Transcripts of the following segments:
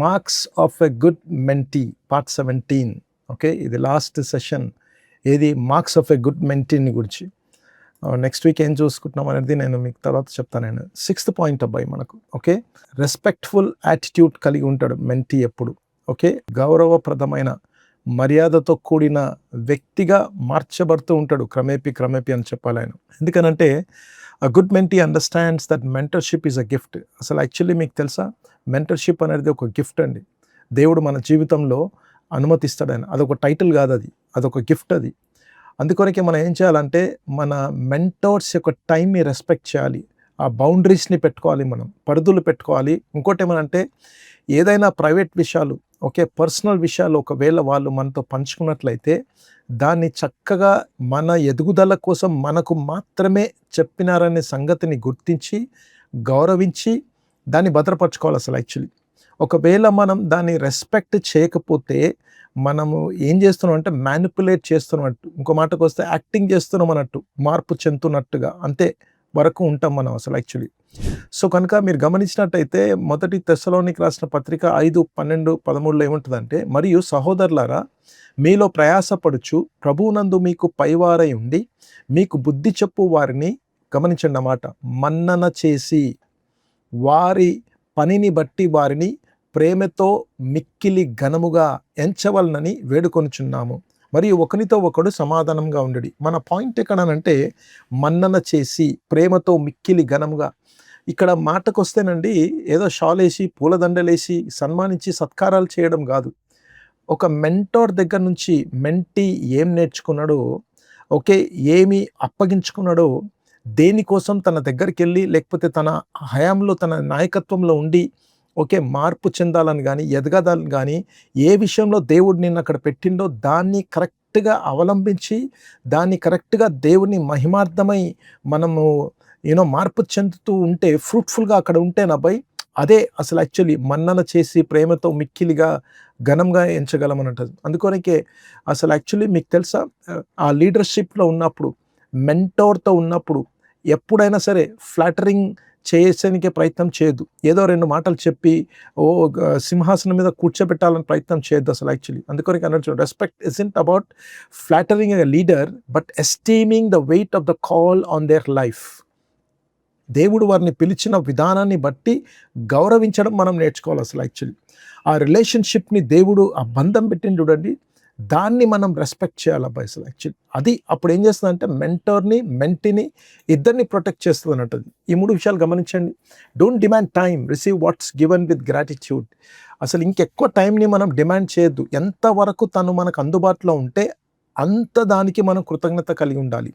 Marks of a good mentee part 17. Okay, ఇది last session. ఏది marks of a good మెంటీని గురించి. Next week ఏం చూసుకుంటున్నాం అనేది నేను మీకు తర్వాత చెప్తాను. నేను 6th పాయింట్ అబ్బాయి మనకు. ఓకే, రెస్పెక్ట్ఫుల్ యాటిట్యూడ్ కలిగి ఉంటాడు మెంటీ ఎప్పుడు. ఓకే, గౌరవప్రదమైన మర్యాదతో కూడిన వ్యక్తిగా మార్చబడుతూ ఉంటాడు క్రమేపీ అని చెప్పాలి ఆయన. ఎందుకనంటే అ good mentee understands that mentorship is a gift. అసలు యాక్చువల్లీ మీకు తెలుసా, మెంటర్షిప్ అనేది ఒక గిఫ్ట్ అండి. దేవుడు మన జీవితంలో అనుమతిస్తాడు ఆయన. అదొక టైటిల్ కాదు, అదొక గిఫ్ట్ అది. అందుకొరకే మనం ఏం చేయాలంటే మన మెంటర్స్ యొక్క టైంని రెస్పెక్ట్ చేయాలి, ఆ బౌండరీస్ని పెట్టుకోవాలి, మనం పరిధులు పెట్టుకోవాలి. ఇంకోటి ఏమనంటే ఏదైనా ప్రైవేట్ విషయాలు, ఓకే, పర్సనల్ విషయాలు ఒకవేళ వాళ్ళు మనతో పంచుకున్నట్లయితే దాన్ని చక్కగా మన ఎదుగుదల కోసం మనకు మాత్రమే చెప్పినారనే సంగతిని గుర్తించి గౌరవించి దాన్ని భద్రపరచుకోవాలి. అసలు యాక్చువల్లీ ఒకవేళ మనం దాన్ని రెస్పెక్ట్ చేయకపోతే మనము ఏం చేస్తున్నాం అంటే మ్యానిపులేట్ చేస్తున్నట్టు, ఇంకో మాటకు వస్తే యాక్టింగ్ చేస్తున్నాం అన్నట్టు, మార్పు చెందుతున్నట్టుగా అంతే వరకు ఉంటాం మనం అసలు యాక్చువల్లీ. సో కనుక మీరు గమనించినట్టయితే మొదటి తెస్సలోనికి రాసిన పత్రిక 5:12-13 ఏముంటుందంటే, మరియు సహోదరులారా మీలో ప్రయాసపడుచు ప్రభువునందు మీకు పైవారై ఉండి మీకు బుద్ధి చెప్పు వారిని, గమనించండి అన్నమాట, మన్నన చేసి వారి పనిని బట్టి వారిని ప్రేమతో మిక్కిలి ఘనముగా ఎంచవలనని వేడుకొనుచున్నాము. మరియు ఒకనితో ఒకడు సమాధానంగా ఉండడి. మన పాయింట్ ఎక్కడనంటే మన్నన చేసి ప్రేమతో మిక్కిలి ఘనముగా. ఇక్కడ మాటకు వస్తేనండి ఏదో షాలేసి పూలదండలేసి సన్మానించి సత్కారాలు చేయడం కాదు. ఒక మెంటోర్ దగ్గర నుంచి మెంటీ ఏం నేర్చుకున్నాడో, ఓకే, ఏమి అప్పగించుకున్నాడో, దేనికోసం తన దగ్గరికి వెళ్ళి లేకపోతే తన హయాంలో తన నాయకత్వంలో ఉండి ఓకే మార్పు చెందాలని కానీ ఎదగదాలని కానీ ఏ విషయంలో దేవుడు నిన్ను అక్కడ పెట్టిండో దాన్ని కరెక్ట్గా అవలంబించి దాన్ని కరెక్ట్గా దేవుని మహిమార్థమై మనము మార్పు చెందుతూ ఉంటే, ఫ్రూట్ఫుల్గా అక్కడ ఉంటే నాబాయ్, అదే అసలు యాక్చువల్లీ మన్నన చేసి ప్రేమతో మిక్కిలిగా ఘనంగా ఎంచగలమని అంటుంది. అందుకొరకే అసలు యాక్చువల్లీ మీకు తెలుసా, ఆ లీడర్షిప్లో ఉన్నప్పుడు, మెంటోర్తో ఉన్నప్పుడు ఎప్పుడైనా సరే ఫ్లాటరింగ్ చేసేందుకే ప్రయత్నం చేయొద్దు. ఏదో 2 మాటలు చెప్పి సింహాసనం మీద కూర్చోబెట్టాలని ప్రయత్నం చేయొద్దు అసలు యాక్చువల్లీ. అందుకొరకు అన్నట్టు respect isn't about flattering a leader but esteeming the weight of the call on their life. దేవుడు వారిని పిలిచిన విధానాన్ని బట్టి గౌరవించడం మనం నేర్చుకోవాలి అసలు యాక్చువల్లీ. ఆ రిలేషన్షిప్ని దేవుడు ఆ బంధం పెట్టింది చూడండి, దాన్ని మనం రెస్పెక్ట్ చేయాలి అబ్బాయి అసలు యాక్చువల్లీ. అది అప్పుడు ఏం చేస్తుందంటే మెంటర్ని మెంటీని ఇద్దరిని ప్రొటెక్ట్ చేస్తుంది అన్నట్టు. ఈ 3 విషయాలు గమనించండి. Don't demand time, receive what's given with gratitude. అసలు ఇంకెక్కువ టైంని మనం డిమాండ్ చేయొద్దు. ఎంతవరకు తను మనకు అందుబాటులో ఉంటే అంత దానికి మనం కృతజ్ఞత కలిగి ఉండాలి.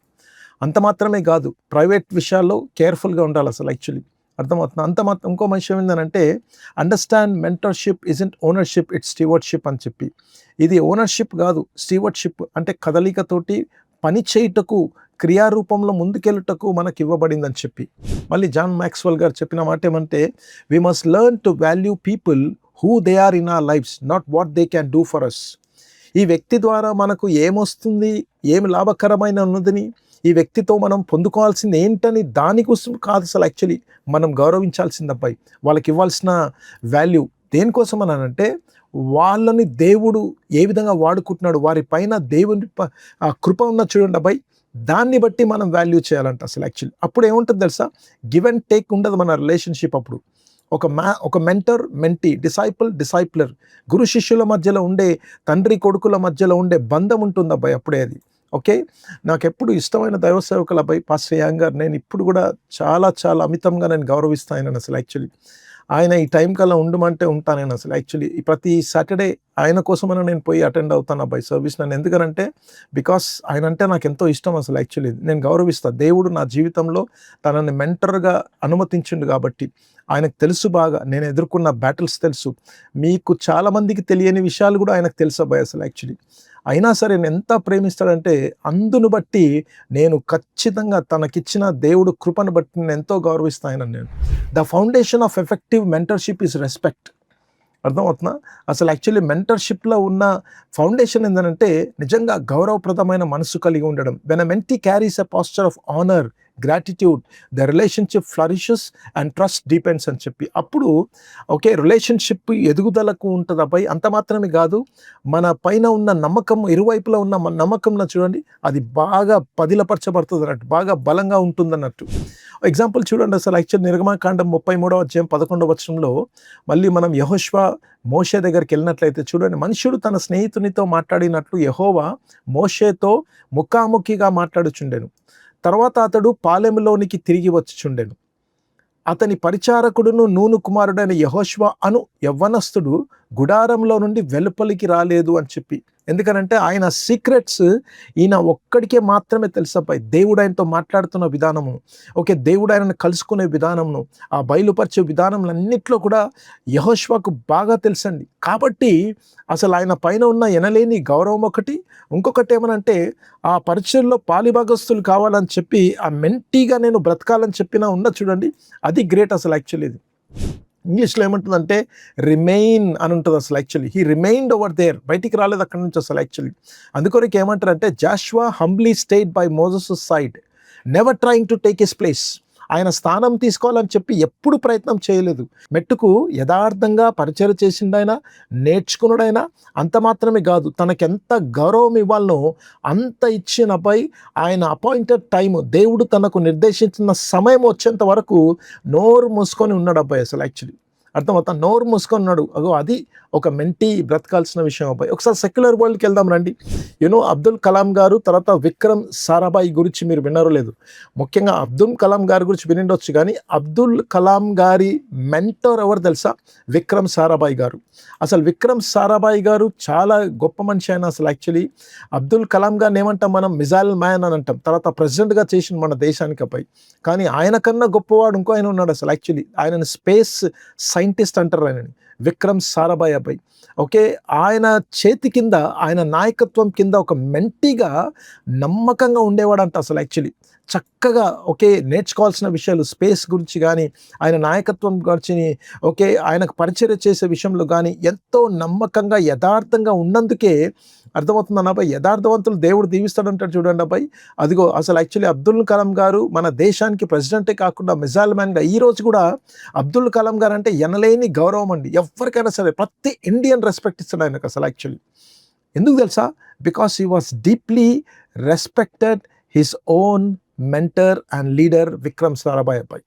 అంత మాత్రమే కాదు, ప్రైవేట్ విషయాల్లో కేర్ఫుల్గా ఉండాలి అసలు యాక్చువల్లీ. అర్థమవుతుంది. అంత మాత్రం ఇంకో విషయం ఏంటంటే understand mentorship isn't ownership, it's stewardship అని చెప్పి. ఇది ఓనర్షిప్ కాదు, స్టీవర్డ్షిప్ అంటే కదలికతోటి పని చేయుటకు, క్రియారూపంలో ముందుకెళ్ళుటకు మనకి ఇవ్వబడిందని చెప్పి. మళ్ళీ జాన్ మ్యాక్స్వెల్ గారు చెప్పిన మాట ఏమంటే, we must learn to value people who they are in our lives, not what they can do for us. ఈ వ్యక్తి ద్వారా మనకు ఏమొస్తుంది, ఏమి లాభకరమైన ఉన్నదని, ఈ వ్యక్తితో మనం పొందుకోవాల్సింది ఏంటని దానికోసం కాదు అసలు యాక్చువల్లీ మనం గౌరవించాల్సింది అబ్బాయి. వాళ్ళకి ఇవ్వాల్సిన వాల్యూ దేనికోసం అని అంటే, వాళ్ళని దేవుడు ఏ విధంగా వాడుకుంటున్నాడు, వారి పైన దేవుని ఆ కృప ఉన్న చూడండి అబ్బాయి, దాన్ని బట్టి మనం వాల్యూ చేయాలంట అసలు యాక్చువల్లీ. అప్పుడు ఏముంటుంది తెలుసా, గివ్ అండ్ టేక్ ఉండదు మన రిలేషన్షిప్. అప్పుడు ఒక మెంటర్ మెంటీ, డిసైపులర్, గురు శిష్యుల మధ్యలో ఉండే, తండ్రి కొడుకుల మధ్యలో ఉండే బంధం ఉంటుంది అబ్బాయి అప్పుడే అది. ఓకే, నాకు ఎప్పుడు ఇష్టమైన దైవ సేవకుల అబ్బాయి పాస్టర్ యాంగ్ గారు, నేను ఇప్పుడు కూడా చాలా చాలా అమితంగా నేను గౌరవిస్తాను అసలు యాక్చువల్లీ. ఆయన ఈ టైం కల్లా ఉండమంటే ఉంటాను నేను అసలు యాక్చువల్లీ. ప్రతి సాటర్డే ఆయన కోసమైనా నేను పోయి అటెండ్ అవుతాను అబ్బాయి సర్వీస్. నన్ను ఎందుకనంటే బికాస్ ఆయన అంటే నాకు ఎంతో ఇష్టం అసలు యాక్చువల్లీ. నేను గౌరవిస్తాను. దేవుడు నా జీవితంలో తనని మెంటర్గా అనుమతించిండు కాబట్టి ఆయనకు తెలుసు, బాగా నేను ఎదుర్కొన్న బ్యాటిల్స్ తెలుసు. మీకు చాలామందికి తెలియని విషయాలు కూడా ఆయనకు తెలుసు అబ్బాయి అసలు యాక్చువల్లీ. అయినా సరే నేను ఎంత ప్రేమిస్తాడంటే అందును బట్టి నేను ఖచ్చితంగా తనకిచ్చిన దేవుడు కృపను బట్టి నేను ఎంతో గౌరవిస్తాను నేను. The foundation of effective mentorship is respect. అర్థమవుతుందా? అసలు యాక్చువల్లీ మెంటర్షిప్లో ఉన్న ఫౌండేషన్ ఏంటంటే నిజంగా గౌరవప్రదమైన మనసు కలిగి ఉండడం. When a mentee carries a posture of honour, gratitude, the relationship flourishes and trust deepens అని చెప్పి. అప్పుడు ఓకే, రిలేషన్షిప్ ఎదుగుదలకు ఉంటుంది అబ్బాయి. అంత మాత్రమే కాదు, మన పైన ఉన్న నమ్మకం, ఇరువైపులా ఉన్న మన నమ్మకంలో చూడండి, అది బాగా పదిలపరచబడుతుంది అన్నట్టు, బాగా బలంగా ఉంటుంది అన్నట్టు. ఎగ్జాంపుల్ చూడండి, అసలు యాక్చువల్ నిర్గమకాండం 33వ అధ్యాయం 11వ వచనంలో మళ్ళీ మనం యెహోషువ మోషే దగ్గరికి వెళ్ళినట్లయితే చూడండి, మనుషుడు తన స్నేహితునితో మాట్లాడినట్లు యెహోవా మోషేతో ముఖాముఖిగా మాట్లాడుచుండెను. తర్వాత అతడు పాలెములోనికి తిరిగి వచ్చుచుండెను. అతని పరిచారకుడును నూను కుమారుడైన యెహోషువ అను యవ్వనస్తుడు గుడారంలో నుండి వెలుపలికి రాలేదు అని చెప్పి. ఎందుకనంటే ఆయన సీక్రెట్స్ ఈయన ఒక్కడికే మాత్రమే తెలుసపై. దేవుడు ఆయనతో మాట్లాడుతున్న విధానము, ఓకే, దేవుడు ఆయనను కలుసుకునే విధానమును, ఆ బయలుపరిచే విధానంలన్నిట్లో కూడా యెహోషువకు బాగా తెలుసండి. కాబట్టి అసలు ఆయన పైన ఉన్న ఎనలేని గౌరవం ఒకటి, ఇంకొకటి ఏమనంటే ఆ పరిచయంలో పాలిభాగస్తులు కావాలని చెప్పి ఆ మెంటీగా నేను బ్రతకాలని చెప్పినా ఉన్న చూడండి, అది గ్రేట్ అసలు. యాక్చువల్లీ ఇది ఇంగ్లీష్లో ఏమంటుందంటే రిమైన్ అని ఉంటుంది అసలు. Actually he remained over there, బయటికి రాలేదు అక్కడి నుంచి అసలు. యాక్చువల్లీ అందుకొరకు ఏమంటారంటే Joshua humbly stayed by Moses side, never trying to take his place. ఆయన స్థానం తీసుకోవాలని చెప్పి ఎప్పుడు ప్రయత్నం చేయలేదు. మెట్టుకు యథార్థంగా పరిచయం చేసిండైనా, నేర్చుకున్నాడైనా. అంత మాత్రమే కాదు, తనకెంత గౌరవం ఇవ్వాలనో అంత ఇచ్చిన అబ్బాయి. ఆయన అపాయింటెడ్ టైం, దేవుడు తనకు నిర్దేశించిన సమయం వచ్చేంత వరకు నోరు మూసుకొని ఉన్నాడు అబ్బాయి అసలు. యాక్చువల్లీ అర్థమవుతా, నోరు మూసుకొని ఉన్నాడు. అగో అది ఒక మెంటీ బ్రతకాల్సిన విషయం అబ్బాయి. ఒకసారి సెక్యులర్ వరల్డ్కి వెళ్దాం రండి. అబ్దుల్ కలాం గారు, తర్వాత విక్రమ్ సారాభాయ్ గురించి మీరు విన్నారో లేదు. ముఖ్యంగా అబ్దుల్ కలాం గారి గురించి వినిండొచ్చు, కానీ అబ్దుల్ కలాం గారి మెంటర్ ఎవరు తెలుసా? విక్రమ్ సారాభాయ్ గారు. అసలు విక్రమ్ సారాభాయ్ గారు చాలా గొప్ప మనిషి ఆయన అసలు. యాక్చువల్లీ అబ్దుల్ కలాం గారిని ఏమంటాం మనం? మిజైల్ మ్యాన్ అని అంటాం. తర్వాత ప్రెసిడెంట్గా చేసిన మన దేశానికి అబ్బాయి. కానీ ఆయన కన్నా గొప్పవాడు ఇంకో ఆయన ఉన్నాడు అసలు. యాక్చువల్లీ ఆయనను స్పేస్ సైంటిస్ట్ అంటారు ఆయనని, విక్రమ్ సారాభాయ్ అబ్బాయి. ఓకే, ఆయన చేతి కింద, ఆయన నాయకత్వం కింద ఒక మెంటీగా నమ్మకంగా ఉండేవాడంట అసలు. యాక్చువల్లీ చక్కగా ఓకే, నేర్చుకోవాల్సిన విషయాలు స్పేస్ గురించి కానీ, ఆయన నాయకత్వం గురించి, ఓకే, ఆయనకు పరిచయం చేసే విషయంలో కానీ ఎంతో నమ్మకంగా యథార్థంగా ఉన్నందుకే అర్థమవుతుంది అబ్బాయి. యథార్థవంతులు దేవుడు దీవిస్తాడంటాడు చూడండి అబ్బాయి. అదిగో అసలు యాక్చువల్లీ అబ్దుల్ కలాం గారు మన దేశానికి ప్రెసిడెంటే కాకుండా మిజైల్ మ్యాన్గా ఈ రోజు కూడా అబ్దుల్ కలాం గారు అంటే ఎనలేని గౌరవం అండి. ఎవరికైనా సరే ప్రతి ఇండియన్ రెస్పెక్ట్ ఇస్తాడు ఆయనకు అసలు. యాక్చువల్లీ ఎందుకు తెలుసా? Because he was deeply respected his own mentor and leader Vikram Sarabhai అబ్బాయి.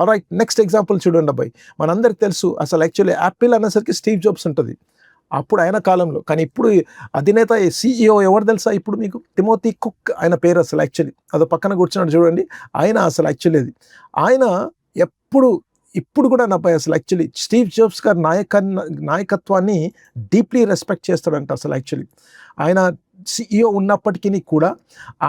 ఆల్రైట్, నెక్స్ట్ ఎగ్జాంపుల్ చూడండి అబ్బాయి. మనందరికి తెలుసు అసలు యాక్చువల్లీ యాపిల్ అనేసరికి స్టీవ్ జాబ్స్ ఉంటుంది అప్పుడు ఆయన కాలంలో. కానీ ఇప్పుడు అధినేత CEO ఎవరు తెలుసా ఇప్పుడు మీకు? తిమోతి కుక్ ఆయన పేరు అసలు. యాక్చువల్లీ అదో పక్కన కూర్చున్నాడు చూడండి ఆయన అసలు. యాక్చువల్లీ అది ఆయన ఇప్పుడు కూడా నా అసలు యాక్చువల్లీ స్టీవ్ జాబ్స్ గారి నాయకత్వాన్ని డీప్లీ రెస్పెక్ట్ చేస్తాడంట అసలు. యాక్చువల్లీ ఆయన CEO ఉన్నప్పటికీ కూడా,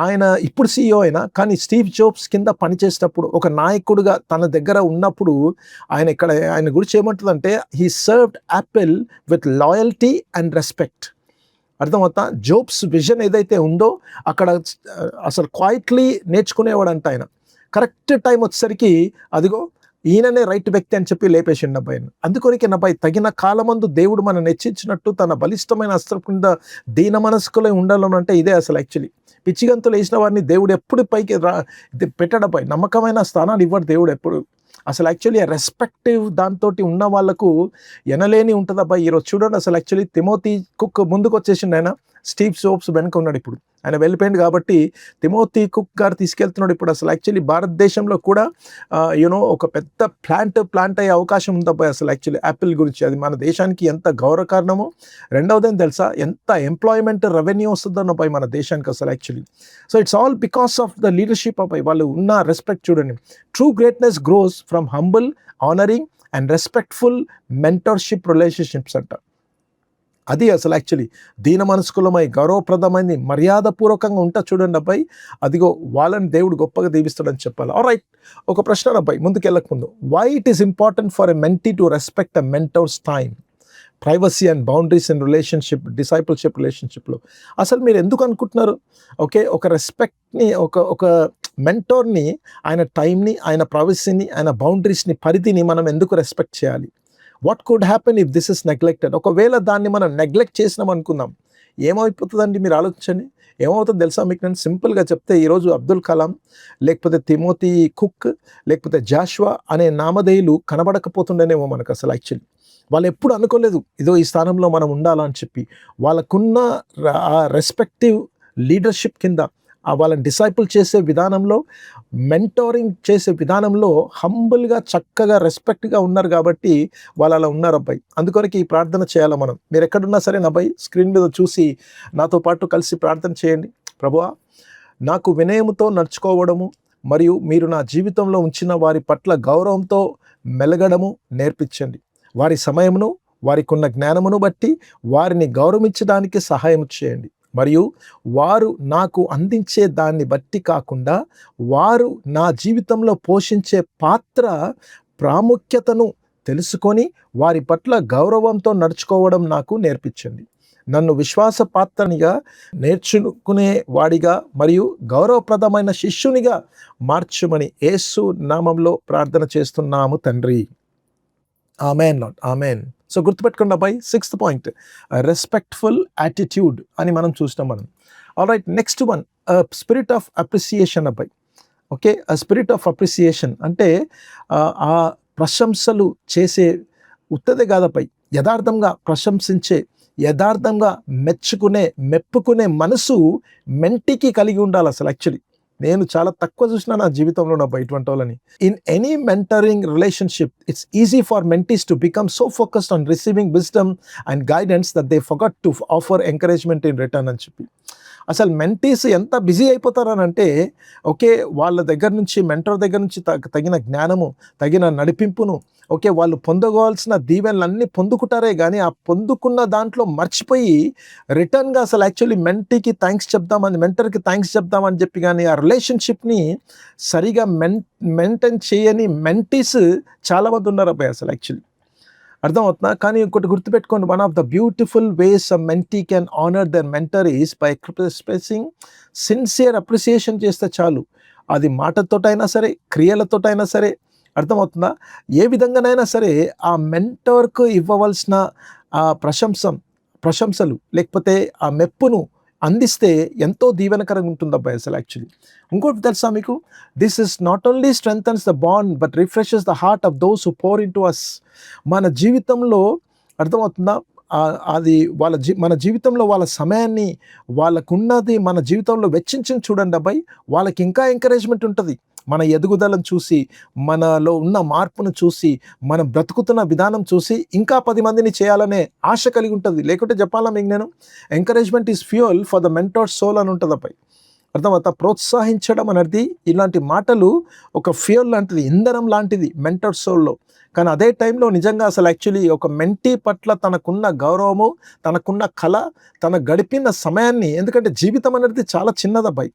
ఆయన ఇప్పుడు CEO అయినా కానీ స్టీవ్ జాబ్స్ కింద పనిచేసేటప్పుడు ఒక నాయకుడిగా తన దగ్గర ఉన్నప్పుడు ఆయన గురించి ఏమంటుందంటే he served Apple with loyalty and respect. అర్థమవుతా? జోబ్స్ విజన్ ఏదైతే ఉందో అక్కడ అసలు క్వైట్లీ నేర్చుకునేవాడంట ఆయన. కరెక్ట్ టైం వచ్చేసరికి అదిగో ఈయననే రైట్ వ్యక్తి అని చెప్పి లేపేసిండు అబ్బాయిని. అందుకొరికి అబ్బాయి తగిన కాలమందు దేవుడు మనం హెచ్చించినట్టు తన బలిష్టమైన అస్త్రం కింద దీన మనస్కులై ఉండాలనంటే ఇదే అసలు. యాక్చువల్లీ పిచ్చిగంతులు వేసిన వారిని దేవుడు ఎప్పుడు పైకి పెట్టడపై నమ్మకమైన స్థానాలు ఇవ్వడు దేవుడు ఎప్పుడు అసలు. యాక్చువల్లీ రెస్పెక్టివ్ దాంతో ఉన్న వాళ్ళకు ఎనలేని ఉంటుంది అబ్బాయి. ఈరోజు చూడండి అసలు యాక్చువల్లీ తిమోతి కుక్ ముందుకు వచ్చేసిండు ఆయన, స్టీవ్ జాబ్స్ వెనుక ఉన్నాడు. ఇప్పుడు ఆయన వెళ్ళిపోయింది కాబట్టి తిమోతి కుక్ గారు తీసుకెళ్తున్నాడు ఇప్పుడు అసలు. యాక్చువల్లీ భారతదేశంలో కూడా ఒక పెద్ద ప్లాంట్ అయ్యే అవకాశం ఉంది అబ్బాయి అసలు. యాక్చువల్లీ యాపిల్ గురించి అది మన దేశానికి ఎంత గౌరవకారణమో. రెండవది ఏం తెలుసా? ఎంత ఎంప్లాయ్మెంట్ రెవెన్యూ వస్తుందో అబ్బాయి మన దేశానికి అసలు. Actually so it's all because of the leadership అబ్బాయి. వాళ్ళు ఉన్న రెస్పెక్ట్ చూడండి. True greatness gross from humble, honouring and respectful mentorship relationships అంట. అది అసలు యాక్చువల్లీ దీన మనస్కులమై గౌరవప్రదమైంది మర్యాదపూర్వకంగా ఉంటా చూడండి అబ్బాయి. అదిగో వాళ్ళని దేవుడు గొప్పగా దీవిస్తాడని చెప్పాలి. ఆల్రైట్, ఒక ప్రశ్న అబ్బాయి ముందుకు వెళ్ళక ముందు. Why it is important for a mentee to respect a mentor's time, privacy and boundaries in relationship, discipleship రిలేషన్షిప్లో? అసలు మీరు ఎందుకు అనుకుంటున్నారు? ఓకే, ఒక రెస్పెక్ట్ని, ఒక మెంటర్ని, ఆయన టైంని, ఆయన ప్రైవసీని, ఆయన బౌండరీస్ని, పరిధిని మనం ఎందుకు రెస్పెక్ట్ చేయాలి? What could happen if this is neglected? ఒకవేళ దాన్ని మనం నెగ్లెక్ట్ చేసినాం అనుకుందాం, ఏమైపోతుందండి మీరు ఆలోచించండి. ఏమవుతుందో తెలుసా మీకు? నేను సింపుల్గా చెప్తే, ఈరోజు అబ్దుల్ కలాం, లేకపోతే తిమోతి కుక్, లేకపోతే జాషువా అనే నామధేయులు కనబడకపోతుండేనేమో మనకు అసలు యాక్చువల్లీ. వాళ్ళు ఎప్పుడు అనుకోలేదు ఇదో ఈ స్థానంలో మనం ఉండాలని చెప్పి. వాళ్ళకున్న ఆ రెస్పెక్టివ్ లీడర్షిప్ కింద, వాళ్ళని డిసైపుల్ చేసే విధానంలో, మెంటోరింగ్ చేసే విధానంలో హంబుల్గా, చక్కగా, రెస్పెక్ట్గా ఉన్నారు కాబట్టి వాళ్ళు అలా ఉన్నారు అబ్బాయి. అందుకొరకు ఈ ప్రార్థన చేయాలి మనం. మీరు ఎక్కడున్నా సరే నా అబ్బాయి, స్క్రీన్ మీద చూసి నాతో పాటు కలిసి ప్రార్థన చేయండి. ప్రభువా, నాకు వినయముతో నడుచుకోవడము మరియు మీరు నా జీవితంలో ఉంచిన వారి పట్ల గౌరవంతో మెలగడము నేర్పించండి. వారి సమయమును, వారికి ఉన్న జ్ఞానమును బట్టి వారిని గౌరవించడానికి సహాయం చేయండి. మరియు వారు నాకు అందించే దాన్ని బట్టి కాకుండా, వారు నా జీవితంలో పోషించే పాత్ర ప్రాముఖ్యతను తెలుసుకొని వారి పట్ల గౌరవంతో నడుచుకోవడం నాకు నేర్పించండి. నన్ను విశ్వాస పాత్రనిగా, నేర్చుకునే వాడిగా మరియు గౌరవప్రదమైన శిష్యునిగా మార్చుమని యేసు నామంలో ప్రార్థన చేస్తున్నాము తండ్రి. Amen lord, amen. సో గుర్తుపెట్టుకోండి అబ్బాయి, 6th పాయింట్ రెస్పెక్ట్ఫుల్ యాటిట్యూడ్ అని మనం చూసినాం మనం. Alright, next one spirit of appreciation అబ్బాయి. ఓకే, ఆ స్పిరిట్ ఆఫ్ అప్రిసియేషన్ అంటే ఆ ప్రశంసలు చేసే ఉత్తదే కాదబ్బాయి, యథార్థంగా ప్రశంసించే, యథార్థంగా మెప్పుకునే మనసు మెంటికి కలిగి ఉండాలి అసలు యాక్చువల్లీ. నేను చాలా తక్కువ చూసిన నా జీవితంలో నా ఇటువంటి వాళ్ళని. In any mentoring relationship, it's easy for mentees to become so focused on receiving wisdom and guidance that they forgot to offer encouragement in return అని చెప్పి. అసలు మెంటీస్ ఎంత బిజీ అయిపోతారనంటే, ఓకే, వాళ్ళ దగ్గర నుంచి, మెంటర్ దగ్గర నుంచి తగిన జ్ఞానము, తగిన నడిపింపును, ఓకే, వాళ్ళు పొందగోవాల్సిన దీవెనలన్నీ పొందుకుంటారే కానీ ఆ పొందుకున్న దాంట్లో మర్చిపోయి రిటర్న్గా అసలు యాక్చువల్లీ మెంటర్కి థ్యాంక్స్ చెప్దామని చెప్పి కానీ ఆ రిలేషన్షిప్ని సరిగా మెయింటైన్ చేయని మెంటీస్ చాలామంది ఉన్నారు అబ్బాయి అసలు యాక్చువల్లీ. అర్థమవుతుందా? కానీ ఇంకోటి గుర్తుపెట్టుకోండి, one of the beautiful ways a mentee can honour their mentor is by expressing sincere appreciation చేస్తే చాలు. అది మాటతోటైనా సరే, క్రియలతోటైనా సరే. అర్థమవుతుందా? ఏ విధంగానైనా సరే ఆ మెంటర్కు ఇవ్వవలసిన ఆ ప్రశంసలు లేకపోతే ఆ మెప్పును అందిస్తే ఎంతో దీవెనకరంగా ఉంటుంది అబ్బాయి అసలు యాక్చువల్లీ. ఇంకోటి తెలుసా మీకు? This is not only strengthens the bond but refreshes the heart of those who pour into us. మన జీవితంలో, అర్థమవుతుందా, అది మన జీవితంలో వాళ్ళ సమయాన్ని, వాళ్ళకున్నది మన జీవితంలో వెచ్చించి చూడండి అబ్బాయి, వాళ్ళకి ఇంకా ఎంకరేజ్మెంట్ ఉంటుంది. మన ఎదుగుదలను చూసి, మనలో ఉన్న మార్పును చూసి, మనం బ్రతుకుతున్న విధానం చూసి ఇంకా 10 మందిని చేయాలనే ఆశ కలిగి ఉంటుంది. లేకుంటే చెప్పాలా మీకు నేను, encouragement is fuel for the mentor soul అని ఉంటుంది అబ్బాయి. అర్థమవుతా? ప్రోత్సహించడం అనేది, ఇలాంటి మాటలు ఒక ఫ్యూయల్ లాంటిది, ఇంధనం లాంటిది మెంటర్ సోల్లో. కానీ అదే టైంలో నిజంగా అసలు యాక్చువల్లీ ఒక మెంటీ పట్ల తనకున్న గౌరవము, తనకున్న కళ, తన గడిపిన సమయాన్ని, ఎందుకంటే జీవితం అనేది చాలా చిన్నదబ్బాయి.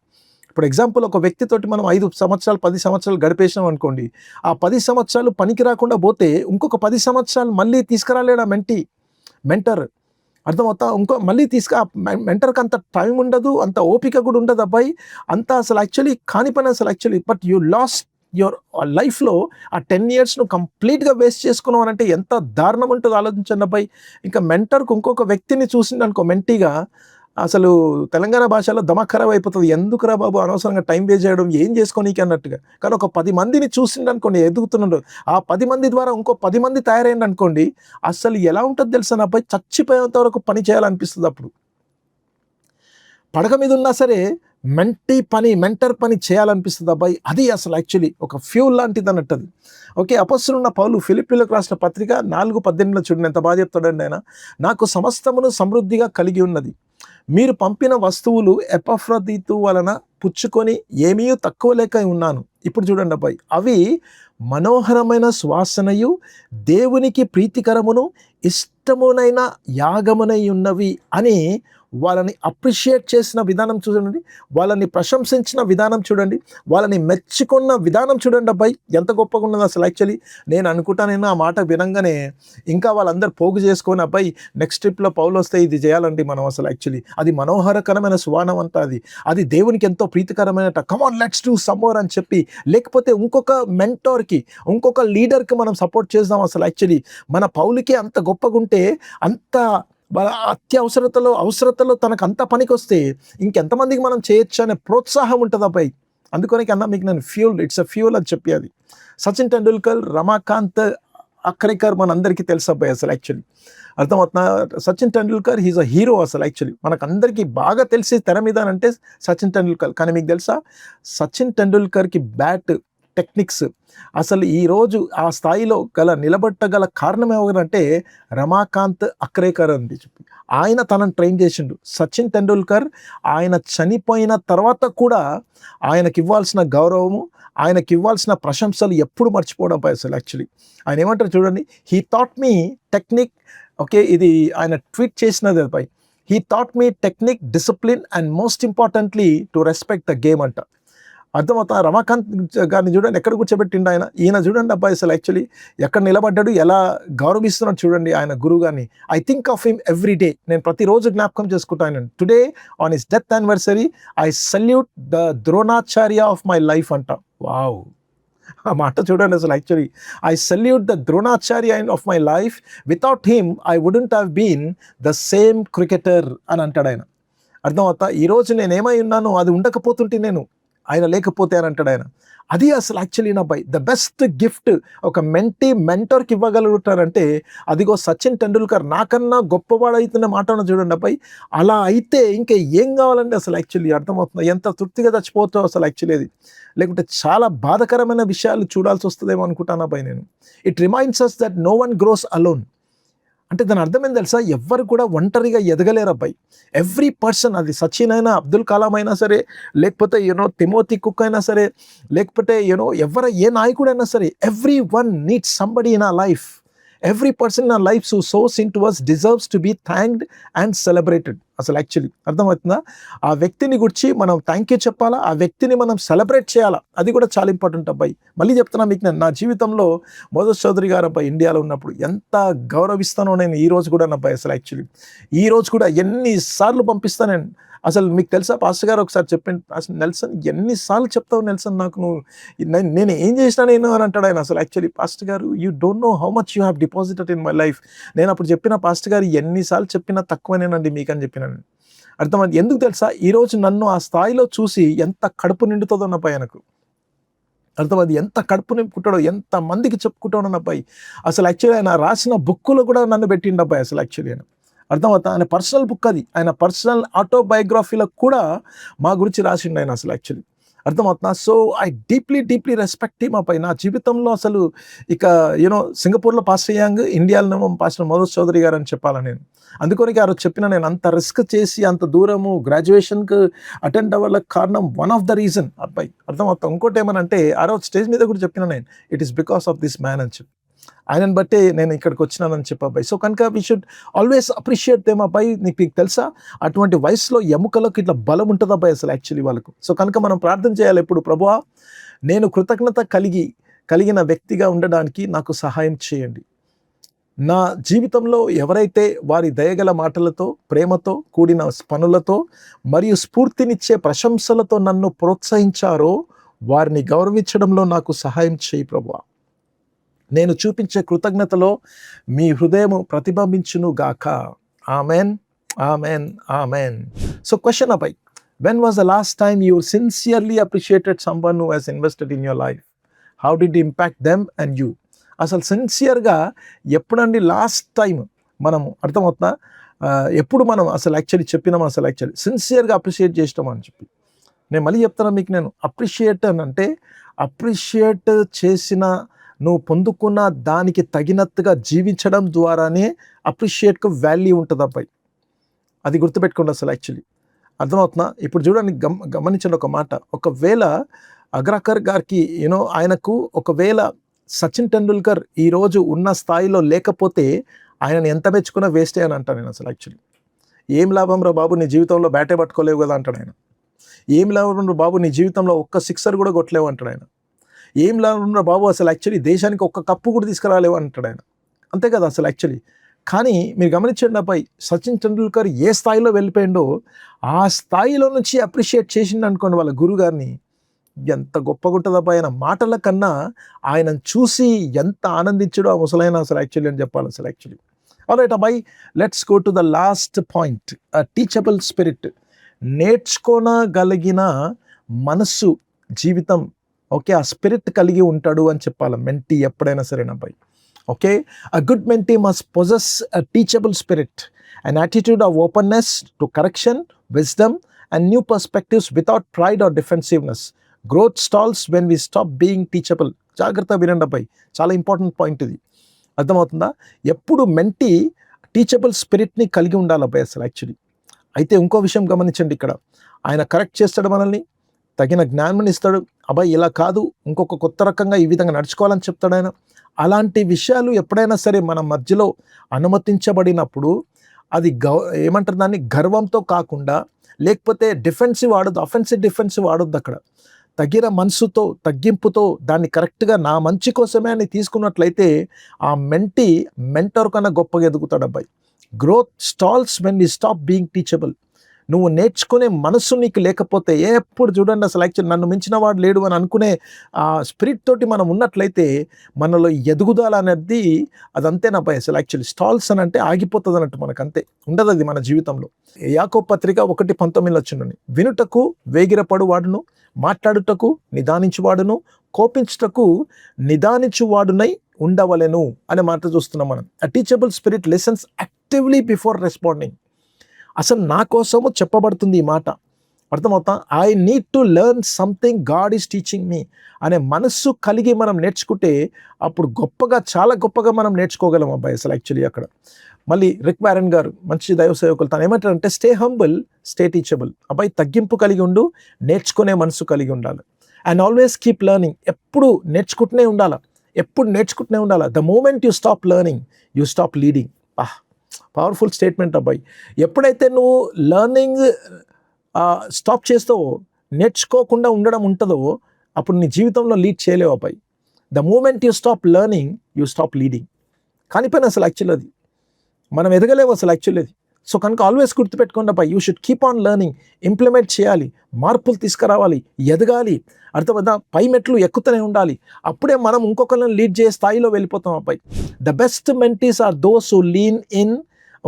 ఇప్పుడు ఎగ్జాంపుల్, ఒక వ్యక్తితోటి మనం 5 సంవత్సరాలు 10 సంవత్సరాలు గడిపేసినాం అనుకోండి, ఆ 10 సంవత్సరాలు పనికి రాకుండా పోతే ఇంకొక 10 సంవత్సరాలు మళ్ళీ తీసుకురాలేడా మెంటర్. అర్థమవుతా? మళ్ళీ మెంటర్కి అంత టైం ఉండదు, అంత ఓపిక కూడా ఉండదు అబ్బాయి. అంత అసలు యాక్చువల్లీ కాని పని అసలు actually. But you lost your లైఫ్లో ఆ 10 yearsను కంప్లీట్గా వేస్ట్ చేసుకున్నాం అంటే ఎంత దారుణం ఉంటుందో ఆలోచించండి అబ్బాయి. ఇంకా మెంటర్కు ఇంకొక వ్యక్తిని చూసిందనుకో మెంటీగా, అసలు తెలంగాణ భాషలో దమా ఖరాబ్ అయిపోతుంది. ఎందుకురా బాబు అనవసరంగా టైం వేస్ట్ చేయడం, ఏం చేసుకోనీకి అన్నట్టుగా. కానీ ఒక 10 మందిని చూసిండనుకోండి, ఎదుగుతున్నాడు, ఆ 10 మంది ద్వారా ఇంకో 10 మంది తయారైంది అనుకోండి, అసలు ఎలా ఉంటుంది తెలుసా నా అబ్బాయి, చచ్చిపోయేంత వరకు పని చేయాలనిపిస్తుంది. అప్పుడు పడక మీద ఉన్నా సరే మెంటర్ పని చేయాలనిపిస్తుంది అబ్బాయి. అది అసలు యాక్చువల్లీ ఒక ఫ్యూల్ లాంటిది అన్నట్టు అది. ఓకే, అపొస్తలుడైన పౌలు ఫిలిప్పీయులకు రాసిన పత్రిక 4:18 చూడండి, ఎంత బాగా చెప్తాడండి ఆయన. నాకు సమస్తమును సమృద్ధిగా కలిగి ఉన్నది, మీరు పంపిన వస్తువులు ఎపఫ్రొదితు వలన పుచ్చుకొని ఏమీ తక్కువ లేక ఉన్నాను. ఇప్పుడు చూడండి అబ్బాయి, అవి మనోహరమైన సువాసనయు దేవునికి ప్రీతికరమును ఇష్టమునైన యాగమునై ఉన్నవి అని వాళ్ళని అప్రిషియేట్ చేసిన విధానం చూడండి, వాళ్ళని ప్రశంసించిన విధానం చూడండి, వాళ్ళని మెచ్చుకున్న విధానం చూడండి అబ్బాయి, ఎంత గొప్పగా ఉన్నది అసలు యాక్చువల్లీ. నేను అనుకుంటానేమో ఆ మాట వినంగానే ఇంకా వాళ్ళందరూ పోగు చేసుకొని, అబ్బాయి నెక్స్ట్ ట్రిప్లో పౌలు వస్తే ఇది చేయాలండి మనం అసలు యాక్చువల్లీ. అది మనోహరకరమైన సువానం అంట, అది దేవునికి ఎంతో ప్రీతికరమైన, come on let's do some more అని చెప్పి, లేకపోతే ఇంకొక మెంటర్కి, ఇంకొక లీడర్కి మనం సపోర్ట్ చేద్దాం అసలు యాక్చువల్లీ. మన పౌలుకే అంత గొప్పగా ఉంటే, అంత వాళ్ళ అవసరతలో తనకు అంత పనికొస్తే ఇంకెంతమందికి మనం చేయొచ్చు అనే ప్రోత్సాహం ఉంటుంది అబ్బాయి. అందుకనే కన్నా మీకు నేను ఇట్స్ అ ఫ్యూల్ అని చెప్పి అది. సచిన్ టెండూల్కర్, రమాకాంత్ అక్రేకర్ మనందరికీ తెలుసు అబ్బాయి అసలు యాక్చువల్లీ. అర్థమవుతున్నా? Sachin Tendulkar he's a hero అసలు యాక్చువల్లీ. మనకందరికీ బాగా తెలిసి తెర మీద అంటే సచిన్ టెండూల్కర్. కానీ మీకు తెలుసా సచిన్ టెండూల్కర్కి బ్యాట్ టెక్నిక్స్ అసలు ఈరోజు ఆ స్థాయిలో నిలబట్టగల కారణం ఎవరంటే రమాకాంత్ అక్రేకర్ అని చెప్పి ఆయన తనను ట్రైన్ చేసిండు. సచిన్ టెండూల్కర్ ఆయన చనిపోయిన తర్వాత కూడా ఆయనకి ఇవ్వాల్సిన గౌరవము, ఆయనకి ఇవ్వాల్సిన ప్రశంసలు ఎప్పుడు మర్చిపోవడం అసలు యాక్చువల్లీ. ఆయన ఏమంటారు చూడండి, he taught me technique. Okay, ఇది ఆయన ట్వీట్ చేసినది పై. He taught me technique, discipline and most importantly to respect the game అంట. అర్థమవుతా? రమాకాంత్ గారిని చూడండి ఎక్కడ కూర్చోబెట్టిండు ఈయన చూడండి అబ్బాయి అసలు యాక్చువల్లీ ఎక్కడ నిలబడ్డాడు, ఎలా గౌరవిస్తున్నాడు చూడండి ఆయన గురువు గారిని. I think of him every day. నేను ప్రతిరోజు జ్ఞాపకం చేసుకుంటాను. Today on his death anniversary I salute the Dronacharya of my life అంట. వావ్, ఆ మాట చూడండి అసలు actually. I salute the Dronacharya of my life, without him I wouldn't have been the same cricketer అని అంటాడు ఆయన. అర్థమవుతా? ఈరోజు నేను ఏమై ఉన్నానో అది ఉండకపోతుంటే నేను, ఆయన లేకపోతే అని అంటాడు ఆయన. అది అసలు యాక్చువల్లీ నా బై ద బెస్ట్ గిఫ్ట్ ఒక మెంటర్కి ఇవ్వగలుగుతారంటే అదిగో సచిన్ టెండూల్కర్ నాకన్నా గొప్పవాడైతున్న మాటను చూడండి అబ్బాయి. అలా అయితే ఇంకా ఏం కావాలండి అసలు యాక్చువల్లీ. అర్థమవుతుంది ఎంత తృప్తిగా చచ్చిపోతావు అసలు యాక్చువల్లీ అది. లేకుంటే చాలా బాధకరమైన విషయాలు చూడాల్సి వస్తుందేమో అనుకుంటాను అబ్బాయి నేను. It reminds us that no one grows alone. అంటే దాని అర్థం ఏం తెలుసా, ఎవ్వరు కూడా ఒంటరిగా ఎదగలేరు అబ్బాయి. ఎవ్రీ పర్సన్, అది సచిన్ అయినా, అబ్దుల్ కలాం అయినా సరే, లేకపోతే తిమోతి కుక్ అయినా సరే, లేకపోతే ఏ నాయకుడైనా సరే, everyone needs somebody in a life. Every person in a life who sows into us deserves to be thanked and celebrated అసలు యాక్చువల్లీ. అర్థమవుతుందా? ఆ వ్యక్తిని గురించి మనం థ్యాంక్ యూ చెప్పాలా, ఆ వ్యక్తిని మనం సెలబ్రేట్ చేయాలా, అది కూడా చాలా ఇంపార్టెంట్ అబ్బాయి. మళ్ళీ చెప్తున్నా మీకు, నేను నా జీవితంలో మోదస్ చౌదరి గారు అబ్బాయి ఇండియాలో ఉన్నప్పుడు ఎంత గౌరవిస్తానో నేను ఈ రోజు కూడా అబ్బాయి అసలు యాక్చువల్లీ. ఈ రోజు కూడా ఎన్నిసార్లు పంపిస్తాను నేను. అసలు మీకు తెలుసా పాస్టర్ గారు ఒకసారి చెప్పండి, అసలు నెల్సన్ ఎన్నిసార్లు చెప్తావు నెల్సన్ నాకు, నేను ఏం చేసినా నేను అని అంటాడు ఆయన అసలు యాక్చువల్లీ. పాస్టర్ గారు you don't know how much you have deposited in my life. నేను అప్పుడు చెప్పిన పాస్టర్ గారు ఎన్నిసార్లు చెప్పినా తక్కువనేనండి మీకని చెప్పినాను. అర్థమైంది ఎందుకు తెలుసా, ఈరోజు నన్ను ఆ స్థాయిలో చూసి ఎంత కడుపు నిండుతుందో నా ఆయనకు. అర్థమైంది ఎంత కడుపు నింపుకుంటాడో, ఎంత మందికి చెప్పుకుంటాడో నా అబ్బాయి అసలు యాక్చువల్లీ. ఆయన రాసిన బుక్కులో కూడా నన్ను పెట్టిండు అబ్బాయి అసలు యాక్చువల్లీ. అర్థమవుతా? ఆయన పర్సనల్ బుక్ అది, ఆయన పర్సనల్ ఆటోబయోగ్రఫీలో కూడా మా గురించి రాసిండు ఆయన అసలు యాక్చువల్లీ. అర్థమవుతున్నా? So I deeply respect him అబ్బాయి. నా జీవితంలో అసలు ఇక సింగపూర్లో పాస్టర్ యాంగ్, ఇండియాలో పాస్టర్ మోదస్ చౌదరి గారు అని చెప్పాలని నేను. అందుకని ఆ రోజు చెప్పిన, నేను అంత రిస్క్ చేసి అంత దూరము గ్రాడ్యుయేషన్కి అటెండ్ అవ్వడానికి కారణం వన్ ఆఫ్ ద రీజన్ అబ్బాయి. అర్థమవుతా? ఇంకోటి ఏమనంటే ఆ రోజు స్టేజ్ మీద కూడా చెప్పిన నేను, it is because of this man అని చెప్పి, ఆయనను బట్టే నేను ఇక్కడికి వచ్చినానని చెప్పి అబ్బాయి. సో కనుక we should always appreciate them అబ్బాయి. నీకు తెలుసా అటువంటి వయసులో ఎముకలకు ఇట్లా బలం ఉంటుంది అబ్బాయి అసలు యాక్చువల్లీ వాళ్ళకు. సో కనుక మనం ప్రార్థన చేయాలి ఎప్పుడు, ప్రభువా నేను కృతజ్ఞత కలిగిన వ్యక్తిగా ఉండడానికి నాకు సహాయం చేయండి. నా జీవితంలో ఎవరైతే వారి దయగల మాటలతో, ప్రేమతో కూడిన పనులతో మరియు స్ఫూర్తినిచ్చే ప్రశంసలతో నన్ను ప్రోత్సహించారో వారిని గౌరవించడంలో నాకు సహాయం చేయి ప్రభువా. నేను చూపించే కృతజ్ఞతలో మీ హృదయము ప్రతిబింబించును గాక. Amen, amen, amen. So question అబ్బాయి, when was the last time you sincerely appreciated someone who has invested in your life? How did it impact them and you? అసలు సిన్సియర్గా ఎప్పుడండి లాస్ట్ టైం మనము, అర్థమవుతుందా, ఎప్పుడు మనం అసలు యాక్చువల్లీ చెప్పినాం అసలు యాక్చువల్లీ సిన్సియర్గా అప్రిషియేట్ చేసినాం అని చెప్పి. నేను మళ్ళీ చెప్తాను మీకు, నేను అప్రిషియేట్ అని అంటే అప్రిషియేట్ చేసిన నువ్వు పొందుకున్న దానికి తగినట్టుగా జీవించడం ద్వారానే అప్రిషియేట్కు వాల్యూ ఉంటుంది అబ్బాయి. అది గుర్తుపెట్టుకోండి అసలు యాక్చువల్లీ. అర్థమవుతున్నా? ఇప్పుడు చూడండి, గమనించండి ఒక మాట. ఒకవేళ అగ్రకర్ గారికి ఆయనకు ఒకవేళ సచిన్ టెండూల్కర్ ఈరోజు ఉన్న స్థాయిలో లేకపోతే ఆయనను ఎంత మెచ్చుకున్నా వేస్టే అని అంటాను నేను అసలు యాక్చువల్లీ. ఏం లాభం రా బాబు, నీ జీవితంలో బ్యాటే పట్టుకోలేవు కదా అంటాడు ఆయన. ఏం లాభం రా బాబు, నీ జీవితంలో ఒక్క సిక్సర్ కూడా కొట్టలేవు అంటాడు ఆయన. ఏం లాభం రా బాబు, అసలు యాక్చువల్లీ దేశానికి ఒక్క కప్పు కూడా తీసుకురాలేవు అంటాడు ఆయన. అంతే కదా అసలు యాక్చువల్లీ. కానీ మీరు గమనించండి అబ్బాయి, సచిన్ టెండూల్కర్ ఏ స్థాయిలో వెళ్ళిపోయిండో ఆ స్థాయిలో నుంచి అప్రిషియేట్ చేసిండు అనుకోండి వాళ్ళ గురువు గారిని, ఎంత గొప్పగా ఉంటుంది అబ్బాయి. ఆయన మాటల కన్నా ఆయనను చూసి ఎంత ఆనందించడో ఆ ముసలైన అసలు యాక్చువల్లీ అని చెప్పాలి అసలు యాక్చువల్లీ. ఆల్రైట్ అబ్బాయి, let's go to the last point, teachable spirit. నేర్చుకోనగలిగిన మనస్సు, జీవితం, ఓకే, ఆ స్పిరిట్ కలిగి ఉంటాడు అని చెప్పాలి మెంటీ ఎప్పుడైనా సరేనబ్బాయి. Okay, a good mentee must possess a teachable spirit, an attitude of openness to correction, wisdom and new perspectives without pride or defensiveness. Growth stalls when we stop being teachable. జాగ్రత్త వినండి అబ్బాయి, చాలా important point ఇది. అర్థమవుతుందా? ఎప్పుడు mentee teachable స్పిరిట్ని కలిగి ఉండాలి అబ్బాయి అసలు యాక్చువల్లీ. అయితే ఇంకో విషయం గమనించండి, ఇక్కడ ఆయన కరెక్ట్ చేస్తాడు మనల్ని, తగిన జ్ఞానం ఇస్తాడు. అబ్బాయి ఇలా కాదు, ఇంకొక కొత్త రకంగా ఈ విధంగా నడుచుకోవాలని చెప్తాడు ఆయన. అలాంటి విషయాలు ఎప్పుడైనా సరే మన మధ్యలో అనుమతించబడినప్పుడు అది ఏమంటారు దాన్ని, గర్వంతో కాకుండా, లేకపోతే డిఫెన్సివ్ ఆడొద్దు, అఫెన్సివ్ ఆడొద్దు. అక్కడ తగిన మనసుతో, తగ్గింపుతో దాన్ని కరెక్ట్గా నా మంచి కోసమే అని తీసుకున్నట్లయితే ఆ మెంటర్ కన్నా గొప్పగా ఎదుగుతాడు అబ్బాయి. Growth stalls when we stop being teachable. నువ్వు నేర్చుకునే మనసు నీకు లేకపోతే, ఎప్పుడు చూడండి అసలు యాక్చువల్ నన్ను మించిన వాడు లేడు అని అనుకునే ఆ స్పిరిట్ తోటి మనం ఉన్నట్లయితే మనలో ఎదుగుదల అనేది అదంతేనా అబ్బాయి అసలు యాక్చువల్లీ. స్టాల్స్ అని అంటే ఆగిపోతుంది అన్నట్టు, మనకు అంతే ఉండదు అది మన జీవితంలో. యాకోబు పత్రిక 1:19 వచ్చిందని, వినుటకు వేగిరపడు వాడును, మాట్లాడుటకు నిదానించువాడును, కోపించుటకు నిదానించువాడునై ఉండవలెను అనే మాట చూస్తున్నాం మనం. A teachable spirit listens actively before responding. అసలు నా కోసము చెప్పబడుతుంది ఈ మాట, అర్థమవుతా? I need to learn something God is teaching me అనే మనస్సు కలిగి మనం నేర్చుకుంటే అప్పుడు గొప్పగా, చాలా గొప్పగా మనం నేర్చుకోగలం అబ్బాయి అసలు యాక్చువల్లీ. అక్కడ మళ్ళీ రిక్ వారెన్ గారు, మంచి దైవ సేవకులు, తను ఏమంటారంటే స్టే హంబుల్, స్టే టీచబుల్. అబ్బాయి తగ్గింపు కలిగి ఉండు, నేర్చుకునే మనసు కలిగి ఉండాలి. And always keep learning. ఎప్పుడు నేర్చుకుంటూనే ఉండాలి, ఎప్పుడు నేర్చుకుంటూనే ఉండాలి. The moment you stop learning, you stop leading. Powerful statement అబ్బాయి. ఎప్పుడైతే నువ్వు లెర్నింగ్ స్టాప్ చేస్తావో, నేర్చుకోకుండా ఉండడం ఉంటుందో, అప్పుడు నీ జీవితంలో లీడ్ చేయలేవు అబ్బాయి. The moment you stop learning, you stop leading. కానిపోయినా అసలు యాక్చువల్ అది మనం ఎదగలేవు అసలు యాక్చువల్ అది. సో కనుక ఆల్వేస్ గుర్తుపెట్టుకోండి అబ్బాయి, you should keep on learning, implement చేయాలి, మార్పులు తీసుకురావాలి, ఎదగాలి, అర్థమవుతుందా? పై మెట్లు ఎక్కుతూనే ఉండాలి. అప్పుడే మనం ఇంకొకరిని లీడ్ చేసే స్థాయిలో వెళ్ళిపోతాం అబ్బాయి. The best mentees are those who lean in.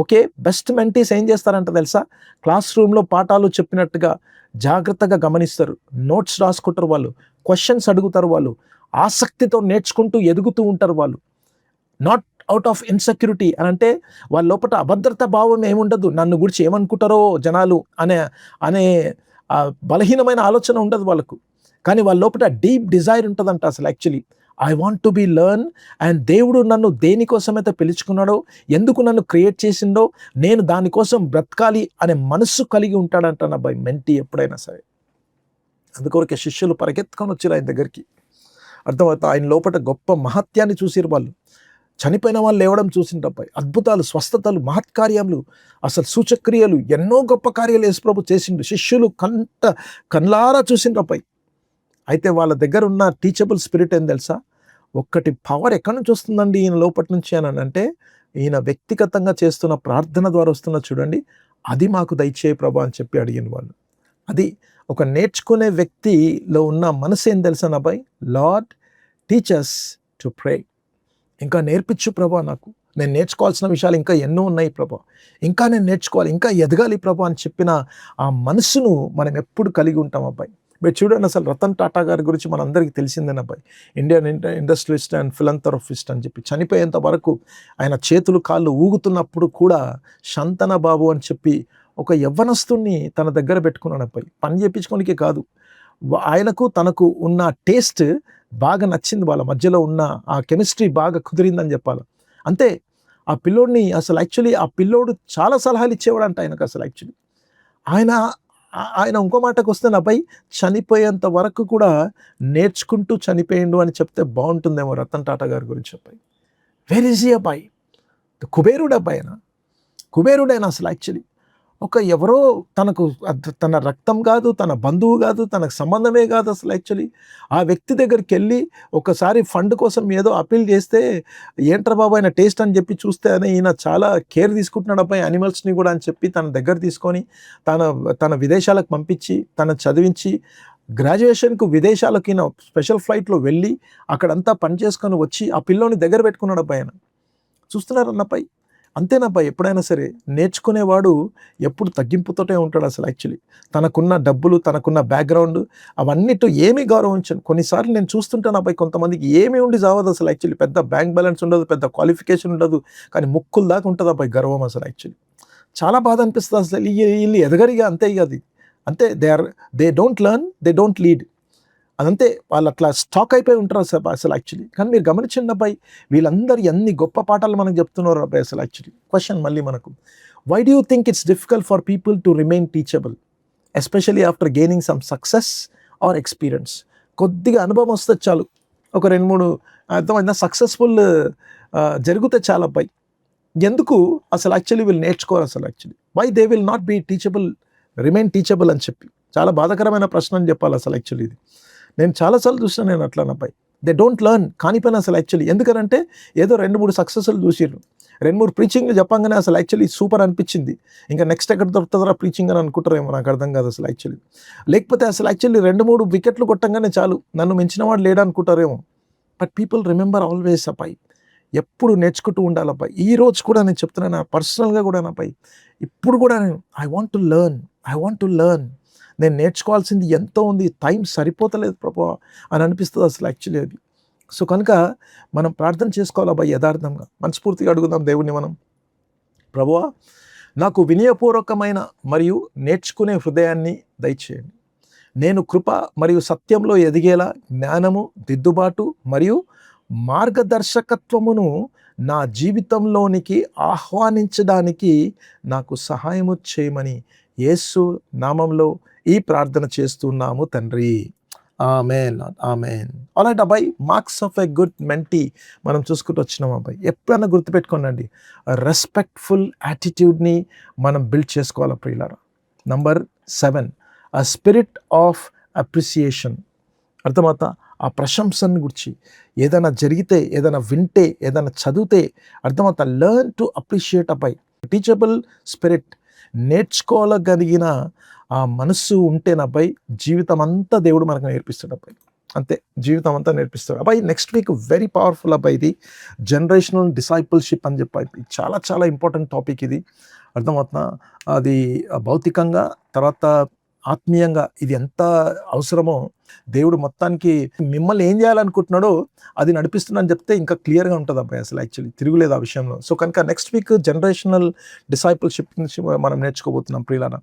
Okay, best mentees ఏం చేస్తారంట తెలుసా? క్లాస్ రూమ్లో పాఠాలు చెప్పినట్టుగా జాగ్రత్తగా గమనిస్తారు, నోట్స్ రాసుకుంటారు వాళ్ళు, క్వశ్చన్స్ అడుగుతారు వాళ్ళు, ఆసక్తితో నేర్చుకుంటూ ఎదుగుతూ ఉంటారు వాళ్ళు. నాట్ అవుట్ ఆఫ్ ఇన్సెక్యూరిటీ అని అంటే వాళ్ళ లోపల అభద్రతా భావం ఏముండదు, నన్ను గురించి ఏమనుకుంటారో జనాలు అనే బలహీనమైన ఆలోచన ఉండదు వాళ్ళకు. కానీ వాళ్ళ లోపల డీప్ డిజైర్ ఉంటుందంట అసలు actually. I want to be learn, and దేవుడు నన్ను దేనికోసమైతే పిలుచుకున్నాడో, ఎందుకు నన్ను క్రియేట్ చేసిండో, నేను దానికోసం బ్రతకాలి అనే మనస్సు కలిగి ఉంటాడంట నా బై మెంటీ ఎప్పుడైనా సరే. అందుకొరకే శిష్యులు పరిగెత్తుకొని వచ్చారు ఆయన దగ్గరికి. అర్థమవుతా? ఆయన లోపల గొప్ప మహత్యాన్ని చూసిరు వాళ్ళు. చనిపోయిన వాళ్ళు లేవడం చూసిండ్రు అబ్బాయి. అద్భుతాలు, స్వస్థతలు, మహత్కార్యాలు, అసలు సూచక్రియలు, ఎన్నో గొప్ప కార్యాలు యేసు ప్రభు చేసిండు. శిష్యులు కళ్ళారా చూసిండ్రు అబ్బాయి. అయితే వాళ్ళ దగ్గర ఉన్న టీచబుల్ స్పిరిట్ ఏం తెలుసా? ఒక్కటి పవర్ ఎక్కడి నుంచి వస్తుందండి ఈయన లోపటి నుంచి అని అంటే, ఈయన వ్యక్తిగతంగా చేస్తున్న ప్రార్థన ద్వారా వస్తున్న చూడండి, అది మాకు దయచేయ ప్రభు అని చెప్పి అడిగిన వాళ్ళు. అది ఒక నేర్చుకునే వ్యక్తిలో ఉన్న మనసు ఏం తెలుసా అబ్బాయి? Lord teach us to pray. ఇంకా నేర్పించు ప్రభా, నాకు నేను నేర్చుకోవాల్సిన విషయాలు ఇంకా ఎన్నో ఉన్నాయి ప్రభా, ఇంకా నేను నేర్చుకోవాలి, ఇంకా ఎదగాలి ప్రభా అని చెప్పిన ఆ మనసును మనం ఎప్పుడు కలిగి ఉంటాం అబ్బాయి. మీరు చూడండి, అసలు రతన్ టాటా గారి గురించి మనందరికీ తెలిసిందేనా అబ్బాయి? ఇండియన్ ఇండస్ట్రియలిస్ట్ అండ్ ఫిలంథ్రపిస్ట్ అని చెప్పి చనిపోయేంత వరకు ఆయన చేతులు కాళ్ళు ఊగుతున్నప్పుడు కూడా శంతన బాబు అని చెప్పి ఒక యవ్వనస్తుని తన దగ్గర పెట్టుకున్నాడు అబ్బాయి. పని చేయించుకోనికే కాదు, ఆయనకు తనకు ఉన్న టేస్ట్ బాగా నచ్చింది, వాళ్ళ మధ్యలో ఉన్న ఆ కెమిస్ట్రీ బాగా కుదిరిందని చెప్పాలి. అంతే. ఆ పిల్లోడిని అసలు యాక్చువల్లీ ఆ పిల్లోడు చాలా సలహాలు ఇచ్చేవాడంట ఆయనకు అసలు యాక్చువల్లీ. ఆయన ఇంకో మాటకు వస్తే అబ్బాయి చనిపోయేంత వరకు కూడా నేర్చుకుంటూ చనిపోయిండు అని చెప్తే బాగుంటుందేమో రతన్ టాటా గారి గురించి అబ్బాయి. వెర్ ఈజ్ ఈ అబ్బాయి? కుబేరుడు అబ్బాయి, కుబేరుడైనా అసలు యాక్చువల్లీ ఒక ఎవరో తన రక్తం కాదు, తన బంధువు కాదు, తనకు సంబంధమే కాదు అసలు యాక్చువల్లీ. ఆ వ్యక్తి దగ్గరికి వెళ్ళి ఒకసారి ఫండ్ కోసం ఏదో అపీల్ చేస్తే, ఏంట్రా బాబు ఆయన టేస్ట్ అని చెప్పి చూస్తే అని ఈయన చాలా కేర్ తీసుకుంటున్నాడు అబ్బాయి యానిమల్స్ని కూడా అని చెప్పి తన దగ్గర తీసుకొని తన విదేశాలకు పంపించి తన చదివించి గ్రాడ్యుయేషన్కు విదేశాలకు ఈయన స్పెషల్ ఫ్లైట్లో వెళ్ళి అక్కడంతా పని చేసుకొని వచ్చి ఆ పిల్లోని దగ్గర పెట్టుకున్నాడు అబ్బాయి. ఆయన చూస్తున్నారు అన్నపై అంతేనబ్బా, ఎప్పుడైనా సరే నేర్చుకునేవాడు ఎప్పుడు తగ్గింపుతోటే ఉంటాడు అసలు యాక్చువల్లీ. తనకున్న డబ్బులు, తనకున్న బ్యాక్‌గ్రౌండ్ అవన్నిటితో ఏమీ గౌరవించను. కొన్నిసార్లు నేను చూస్తుంటాను అబ్బాయి, కొంతమందికి ఏమీ ఉండి చావదు అసలు యాక్చువల్లీ. పెద్ద బ్యాంక్ బ్యాలెన్స్ ఉండదు, పెద్ద క్వాలిఫికేషన్ ఉండదు. కానీ ముక్కుల దాకా ఉంటది అబ్బాయి గర్వం అసలు యాక్చువల్లీ. చాలా బాధ అనిపిస్తది అసలు. ఈళ్ళు ఎదగరిగా అంతే ఇగ అది. అంతే they don't learn, they don't lead. అదంతే, వాళ్ళు అట్లా స్టాక్ అయిపోయి ఉంటారు అసలు యాక్చువల్లీ. కానీ మీరు గమనించండి అబ్బాయి, వీళ్ళందరూ ఎన్ని గొప్ప పాఠాలు మనకు చెప్తున్నారు అబ్బాయి అసలు యాక్చువల్లీ. క్వశ్చన్ మళ్ళీ మనకు, why do you think it's difficult for people to remain teachable especially after gaining some success or experience? కొద్దిగా అనుభవం వస్తే చాలు, ఒక 2-3 అర్థమైందా సక్సెస్ఫుల్ జరిగితే చాలు అబ్బాయి. ఎందుకు అసలు యాక్చువల్లీ వీళ్ళు నేర్చుకోరు అసలు actually? Why they will not be teachable, remain teachable అని చెప్పి? చాలా బాధాకరమైన ప్రశ్న అని చెప్పాలి అసలు యాక్చువల్లీ ఇది. నేను చాలాసార్లు చూసినా నేను అట్లానబ్బాయి. దే డోంట్ లెర్న్ కాని పని అసలు యాక్చువల్లీ. ఎందుకనంటే ఏదో 2-3 సక్సెస్లు చూసిర్రు, 2-3 ప్రీచింగ్లు చెప్పంగానే అసలు యాక్చువల్లీ సూపర్ అనిపించింది. ఇంకా నెక్స్ట్ ఎక్కడ దొరుకుతుందా ప్రీచింగ్ అని అనుకుంటారేమో, నాకు అర్థం కాదు అసలు యాక్చువల్లీ. లేకపోతే అసలు యాక్చువల్లీ 2-3 వికెట్లు కొట్టంగానే చాలు, నన్ను మించిన వాడు లేడు అనుకుంటారేమో. బట్ పీపుల్ రిమెంబర్ ఆల్వేస్ అబ్బాయి, ఎప్పుడు నేర్చుకుంటూ ఉండాలబ్బాయి. ఈ రోజు కూడా నేను చెప్తున్నాను పర్సనల్గా కూడా అబ్బాయి, ఇప్పుడు కూడా నేను ఐ వాంట్ టు లెర్న్. నేను నేర్చుకోవాల్సింది ఎంతో ఉంది, టైం సరిపోతలేదు ప్రభువా అని అనిపిస్తుంది అసలు యాక్చువల్లీ అది. సో కనుక మనం ప్రార్థన చేసుకోవాలి అబ్బాయి, యథార్థంగా మనస్ఫూర్తిగా అడుగుదాం దేవుణ్ణి మనం. ప్రభువా, నాకు వినయపూర్వకమైన మరియు నేర్చుకునే హృదయాన్ని దయచేయండి. నేను కృప మరియు సత్యంలో ఎదిగేలా జ్ఞానము, దిద్దుబాటు మరియు మార్గదర్శకత్వమును నా జీవితంలోనికి ఆహ్వానించడానికి నాకు సహాయము చేయమని యేసు నామంలో ఈ ప్రార్థన చేస్తున్నాము తండ్రి. Amen, amen. ఆల్రైట్ అబ్బాయి, marks of a good mentee మనం చూసుకుంటూ వచ్చినాం అబ్బాయి. ఎప్పుడైనా గుర్తుపెట్టుకోండి, రెస్పెక్ట్ఫుల్ యాటిట్యూడ్ని మనం బిల్డ్ చేసుకోవాలి ప్రియులారా. Number 7, a spirit of appreciation. అర్థమవుతా? ఆ ప్రశంసను గురించి, ఏదైనా జరిగితే, ఏదైనా వింటే, ఏదైనా చదివితే అర్థమవుతా, లెర్న్ టు అప్రిషియేట్ అబ్బాయి. టీచబుల్ స్పిరిట్, నేర్చుకోగలిగిన ఆ మనస్సు ఉంటేనబ్బాయి జీవితం అంతా దేవుడు మనకు నేర్పిస్తాడు అబ్బాయి. అంతే, జీవితం అంతా నేర్పిస్తాడు అబ్బాయి. నెక్స్ట్ వీక్ వెరీ పవర్ఫుల్ అబ్బాయి, ఇది జనరేషనల్ డిసైపుల్షిప్ అని చెప్పి చాలా చాలా ఇంపార్టెంట్ టాపిక్ ఇది. అర్థమవుతున్నా? అది భౌతికంగా, తర్వాత ఆత్మీయంగా ఇది ఎంత అవసరమో దేవుడు మొత్తానికి మిమ్మల్ని ఏం చేయాలనుకుంటున్నాడో అది నడిపిస్తున్నాను చెప్తే ఇంకా క్లియర్గా ఉంటుంది అబ్బాయి అసలు యాక్చువల్లీ, తిరుగులేదు ఆ విషయంలో. సో కనుక నెక్స్ట్ వీక్ జనరేషనల్ డిసైపుల్షిప్ నుంచి మనం నేర్చుకోబోతున్నాం ప్రియులారా.